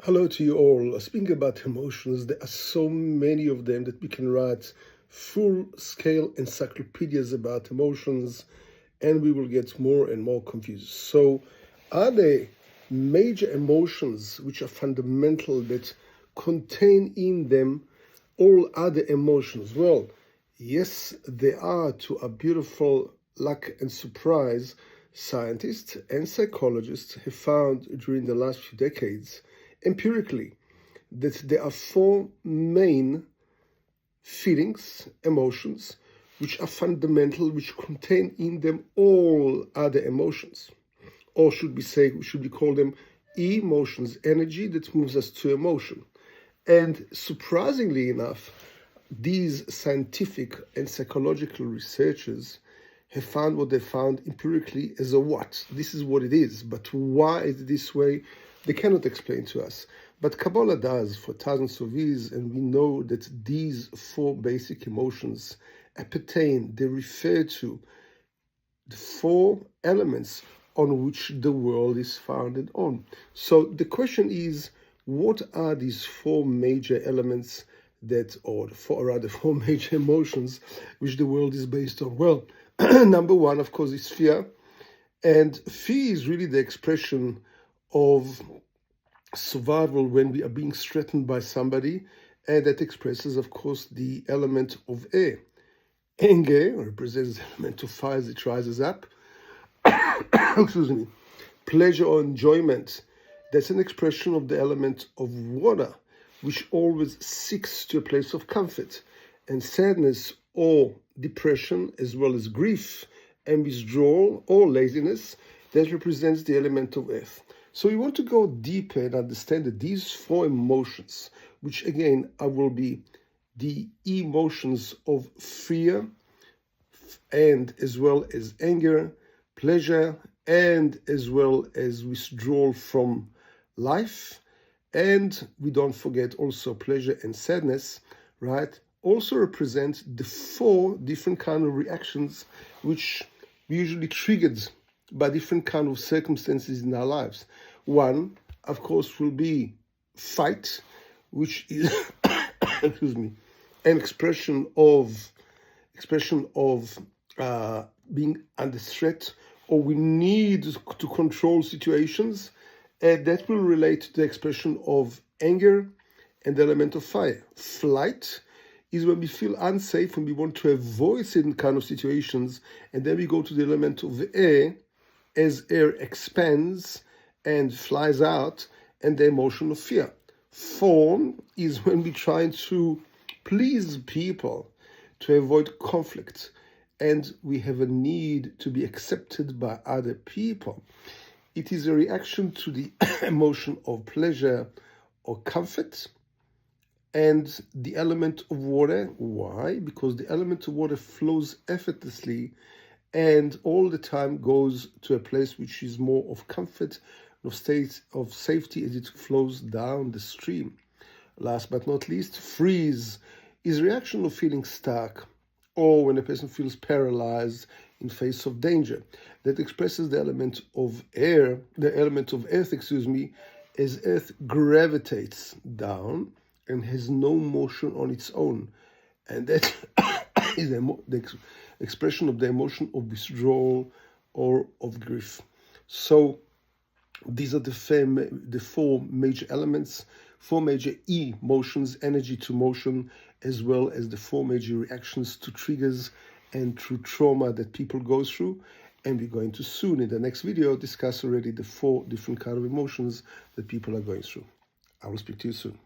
Hello to you all. Speaking about emotions, there are so many of them that we can write full-scale encyclopedias about emotions, and we will get more and more confused. So, are there major emotions which are fundamental that contain in them all other emotions? Well, yes, there are. To our beautiful luck and surprise, scientists and psychologists have found during the last few decades empirically that there are four main feelings, emotions, which are fundamental, which contain in them all other emotions. Or should we call them emotions, energy that moves us to emotion. And surprisingly enough, these scientific and psychological researchers have found what they found empirically as a what. This is what it is, but why is it this way? They cannot explain to us. But Kabbalah does for thousands of years, and we know that these four basic emotions appertain, they refer to the four elements on which the world is founded on. So the question is, what are these four major elements four major emotions which the world is based on? Well, number one, of course, is fear. And fear is really the expression of survival when we are being threatened by somebody. And that expresses, of course, the element of air. Anger represents the element of fire as it rises up. Excuse me. Pleasure or enjoyment, that's an expression of the element of water, which always seeks to a place of comfort. And sadness or depression, as well as grief and withdrawal or laziness, that represents the element of earth. So we want to go deeper and understand that these four emotions, which again will be the emotions of fear and as well as anger, pleasure, and as well as withdrawal from life. And we don't forget also pleasure and sadness, right? Also represent the four different kind of reactions which we usually triggered by different kind of circumstances in our lives. One, of course, will be fight, which is excuse me, an expression of being under threat, or we need to control situations. That will relate to the expression of anger and the element of fire. Flight is when we feel unsafe, when we want to avoid certain kind of situations, and then we go to the element of air, as air expands and flies out, and the emotion of fear. Form is when we try to please people, to avoid conflict, and we have a need to be accepted by other people. It is a reaction to the emotion of pleasure or comfort. And the element of water, why? Because the element of water flows effortlessly and all the time goes to a place which is more of comfort, of state of safety as it flows down the stream. Last but not least, freeze is reaction of feeling stuck, or when a person feels paralyzed in face of danger. That expresses the element of air, the element of earth, as earth gravitates down and has no motion on its own. And that is the expression of the emotion of withdrawal or of grief. So these are the four major elements, four major emotions, energy to motion, as well as the four major reactions to triggers and through trauma that people go through. And we're going to soon, in the next video, discuss already the four different kind of emotions that people are going through. I will speak to you soon.